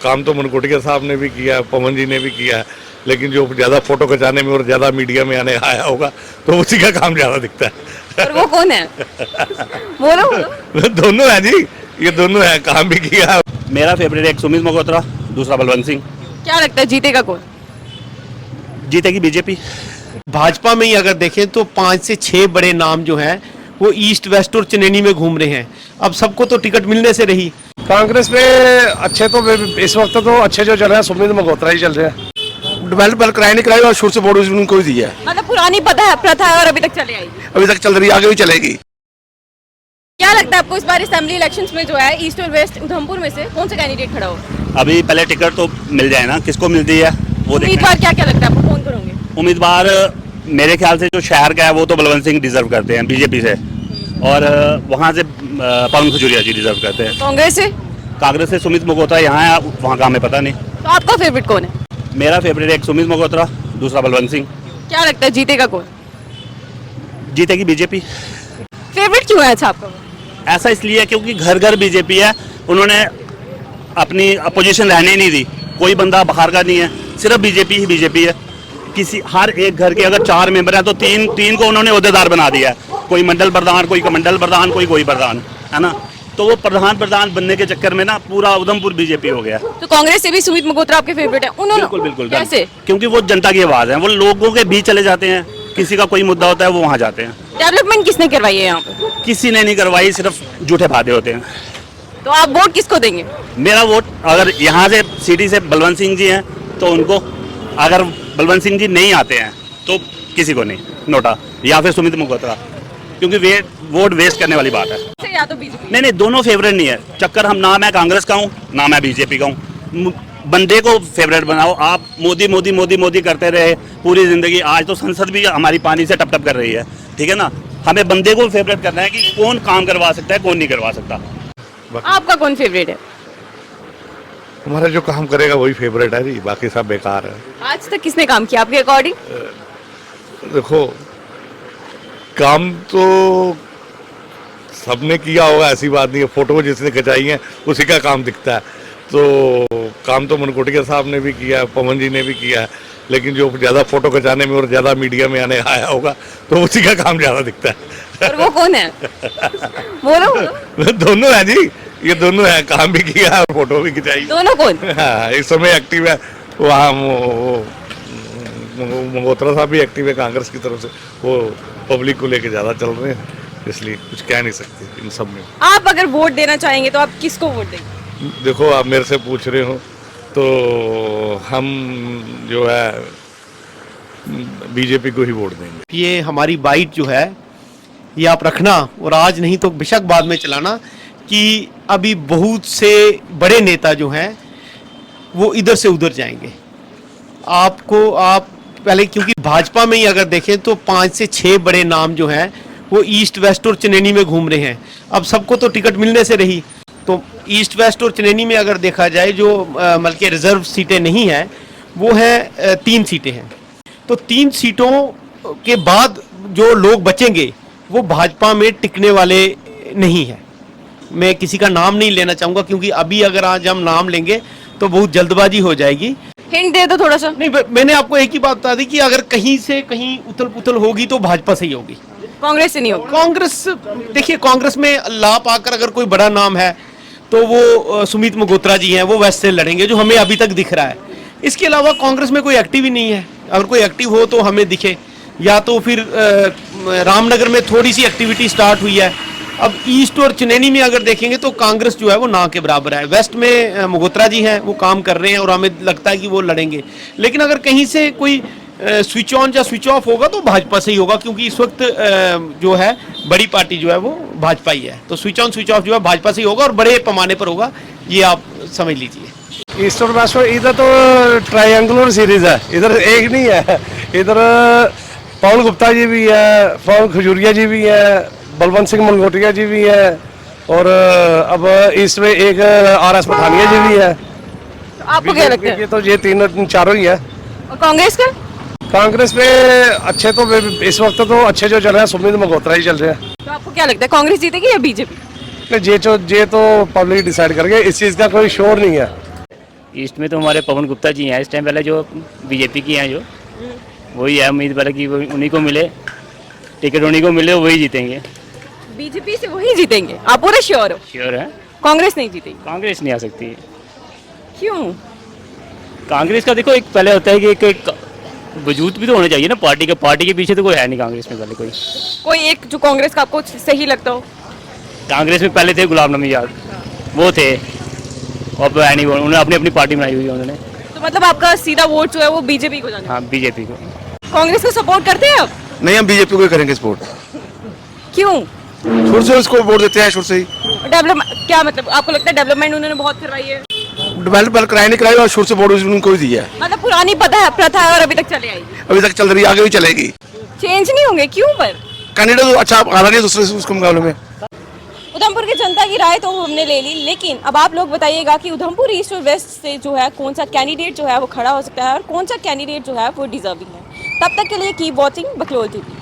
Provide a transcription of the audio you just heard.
काम तो मनकोटिया साहब ने भी किया, पवन जी ने भी किया है, लेकिन जो ज़्यादा फोटो खिंचाने में और ज़्यादा मीडिया में आने आया होगा तो उसी का काम ज़्यादा दिखता है। और वो कौन है? बोलो। दोनों है जी, ये दोनों है, काम भी किया। मेरा फेवरेट एक सुमित मल्होत्रा, दूसरा बलवंत सिंह। क्या लगता है जीतेगा कौन? जीतेगी बीजेपी। भाजपा में ही अगर देखें तो 5 से 6 बड़े नाम जो हैं वो ईस्ट वेस्ट और चनैनी में घूम रहे हैं। अब सबको तो टिकट मिलने से रही। कांग्रेस में अच्छे तो इस वक्त तो अच्छे जो चल रहे हैं सुमित मल्होत्रा ही चल रहे हैं। डेवलप कराए नहीं कराए और शुरू से बोर्ड उनको ही दिया है। मतलब पुरानी प्रथा है और अभी तक चली आएगी। अभी तक चल रही है, आगे भी चलेगी। क्या लगता है आपको इस बार असेंबली इलेक्शंस में जो है ईस्ट और वेस्ट उधमपुर में से कौन सा कैंडिडेट खड़ा हो? अभी पहले टिकट तो मिल जाए ना, किसको मिलती है वो देखना है। उम्मीदवार क्या क्या लगता है आपको, कौन करोगे? उम्मीदवार मेरे ख्याल से जो शहर का है वो तो बलवंत सिंह डिजर्व करते हैं बीजेपी से, और वहाँ से पवन खजूरिया जी डिजर्व करते हैं। कांग्रेस से सुमित मल्होत्रा यहाँ है, वहाँ का हमें पता नहीं। तो आपका फेवरेट कौन है? मेरा फेवरेट एक सुमित मल्होत्रा, दूसरा बलवंत सिंह। क्या लगता है जीतेगा कौन? जीतेगी बीजेपी। फेवरेट क्यों है अच्छा आपका? ऐसा इसलिए क्योंकि घर घर बीजेपी है, उन्होंने अपनी अपोजिशन रहने नहीं दी। कोई बंदा बाहर का नहीं है, सिर्फ बीजेपी ही बीजेपी है। किसी हर एक घर के अगर 4 मेंबर हैं तो तीन को उन्होंने ओहदेदार बना दिया है। कोई मंडल प्रधान, कोई कमंडल प्रधान, कोई प्रधान, है ना। तो वो प्रधान बनने के चक्कर में ना पूरा उधमपुर बीजेपी हो गया। तो कांग्रेस से भी सुमित मल्होत्रा आपके फेवरेट है? उन्होंने बिल्कुल कैसे? क्योंकि वो जनता की आवाज है, वो लोगों के बीच चले जाते हैं। किसी का कोई मुद्दा होता है वो वहाँ जाते हैं। डेवलपमेंट किसने करवाई है यहाँ पे? किसी ने नहीं करवाई, सिर्फ झूठे वादे होते हैं। तो आप वोट किसको देंगे? मेरा वोट अगर यहाँ से सिटी से बलवंत सिंह जी हैं तो उनको, अगर बलवंत सिंह जी नहीं आते हैं तो किसी को नहीं, नोटा, या फिर सुमित मल्होत्रा, क्योंकि वे वोट वेस्ट करने वाली बात है। या तो बीजेपी? नहीं, दोनों फेवरेट नहीं है। चक्कर हम ना मैं कांग्रेस का हूँ ना मैं बीजेपी का हूँ। बंदे को फेवरेट बनाओ। आप मोदी मोदी मोदी मोदी करते रहे पूरी जिंदगी, आज तो संसद भी हमारी पानी से टप टप कर रही है, ठीक है ना। हमें बंदे को फेवरेट करना है कि कौन काम करवा सकता है, कौन नहीं करवा सकता। आपका कौन फेवरेट है? हमारा जो काम करेगा वही फेवरेट है जी, बाकी सब बेकार है। आज तक किसने काम किया आपके अकॉर्डिंग? देखो, काम तो सबने किया होगा, ऐसी बात नहीं है। फोटो जिसने खिंचाई है उसी का काम दिखता है। तो काम तो मनकोटिया साहब ने भी किया, पवन जी ने भी किया है, लेकिन जो ज़्यादा फोटो खिंचाने में और ज़्यादा मीडिया में आने आया होगा तो उसी का काम ज़्यादा दिखता है। और वो कौन है? बोलो। दोनों है जी, ये दोनों है, काम भी किया और फोटो भी खिंचाई। दोनों कौन? हाँ, इस समय एक्टिव है वहाँ मल्होत्रा साहब भी एक्टिव है कांग्रेस की तरफ से। वो पब्लिक को लेके ज़्यादा चल रहे हैं, इसलिए कुछ कह नहीं सकते इन सब में। आप अगर वोट देना चाहेंगे तो आप किसको वोट देंगे? देखो, आप मेरे से पूछ रहे हो तो हम जो है बीजेपी को ही वोट देंगे। ये हमारी बाइट जो है ये आप रखना, और आज नहीं तो बेशक बाद में चलाना, कि अभी बहुत से बड़े नेता जो हैं वो इधर से उधर जाएंगे। आप पहले, क्योंकि भाजपा में ही अगर देखें तो 5 से 6 बड़े नाम जो हैं वो ईस्ट वेस्ट और चनैनी में घूम रहे हैं। अब सबको तो टिकट मिलने से रही। तो ईस्ट वेस्ट और चनैनी में अगर देखा जाए जो बल्कि रिजर्व सीटें नहीं हैं वो हैं 3 सीटें हैं। तो 3 सीटों के बाद जो लोग बचेंगे वो भाजपा में टिकने वाले नहीं हैं। मैं किसी का नाम नहीं लेना चाहूँगा, क्योंकि अभी अगर आज हम नाम लेंगे तो बहुत जल्दबाजी हो जाएगी। हिंट दे दो थोड़ा सा। नहीं, मैंने आपको एक ही बात बता दी कि अगर कहीं से कहीं उथल पुथल होगी तो भाजपा से ही होगी, कांग्रेस से नहीं होगी। कांग्रेस, देखिए कांग्रेस में लाभ आकर अगर कोई बड़ा नाम है तो वो सुमित मल्होत्रा जी हैं, वो वैसे से लड़ेंगे जो हमें अभी तक दिख रहा है। इसके अलावा कांग्रेस में कोई एक्टिव ही नहीं है। अगर कोई एक्टिव हो तो हमें दिखे, या तो फिर रामनगर में थोड़ी सी एक्टिविटी स्टार्ट हुई है। अब ईस्ट और चनैनी में अगर देखेंगे तो कांग्रेस जो है वो ना के बराबर है। वेस्ट में मल्होत्रा जी हैं, वो काम कर रहे हैं और हमें लगता है कि वो लड़ेंगे। लेकिन अगर कहीं से कोई स्विच ऑन या स्विच ऑफ होगा तो भाजपा से ही होगा, क्योंकि इस वक्त जो है बड़ी पार्टी जो है वो भाजपा ही है। तो स्विच ऑन स्विच ऑफ जो है भाजपा से ही होगा और बड़े पैमाने पर होगा, ये आप समझ लीजिए। ईस्ट और वेस्ट इधर तो ट्रायंगुलर सीरीज है, इधर एक नहीं है। इधर पवन गुप्ता जी भी है, पवन खजूरिया जी भी है, बलवंत सिंह मल्होत्रा जी भी है, और अब ईस्ट में एक RS पठानिया जी भी है। तो आपको क्या लगता है? तो ये 3 चारों ही है। और कांग्रेस का? कांग्रेस में अच्छे तो इस वक्त तो अच्छे जो चल रहे हैं सुमित मल्होत्रा ही चल रहे हैं। तो आपको क्या लगता है कांग्रेस जीतेगी या बीजेपी? ये तो पब्लिक डिसाइड करेंगे, इस चीज़ का कोई शोर नहीं है। ईस्ट में तो हमारे पवन गुप्ता जी हैं इस टाइम, पहले जो बीजेपी की हैं जो वही है, उम्मीद पहले कि उन्हीं को मिले टिकट, उन्हीं को मिले वही जीतेंगे। बीजेपी से वही जीतेंगे, आप पूरे श्योर हो? श्योर है, कांग्रेस नहीं जीतेगी? कांग्रेस नहीं आ सकती। क्यों? कांग्रेस का देखो एक पहले होता है कि एक वजूद भी तो होना चाहिए ना पार्टी के, पार्टी के पीछे तो कोई है नहीं कांग्रेस में पहले कोई। कोई एक जो कांग्रेस का आपको सही लगता हो? कांग्रेस में पहले थे गुलाम नबी आज़ाद, वो थे, और तो है नहीं, उन्होंने अपनी अपनी पार्टी बनाई हुई है उन्होंने। तो मतलब आपका सीधा वोट जो है वो बीजेपी को जाना? हाँ बीजेपी को। कांग्रेस को सपोर्ट करते हैं आप? नहीं, हम बीजेपी को ही करेंगे सपोर्ट। क्यों? शुरू से उसको वोट देते हैं, शुरू से ही। डेवलपमेंट क्या मतलब, आपको लगता है डेवलपमेंट उन्होंने बहुत करवाई है? डेवलपमेंट कराई नहीं कराई, और शुरू से वोट उनको ही दिया है। मतलब पुरानी प्रथा है और अभी तक चले आएगी, अभी तक चल रही है, आगे भी चलेगी। चेंज नहीं होंगे? क्यों? पर कैंडिडेट तो अच्छा आ रहा नहीं दूसरे से उसके मुकाबले में। उधमपुर की जनता की राय तो हमने ले ली, लेकिन अब आप लोग बताइएगा कि उधमपुर ईस्ट और वेस्ट से जो है कौन सा कैंडिडेट जो है वो खड़ा हो सकता है और कौन सा कैंडिडेट जो है वो डिजर्विंग है। तब तक के लिए कीप वॉचिंग बकलोल टीवी।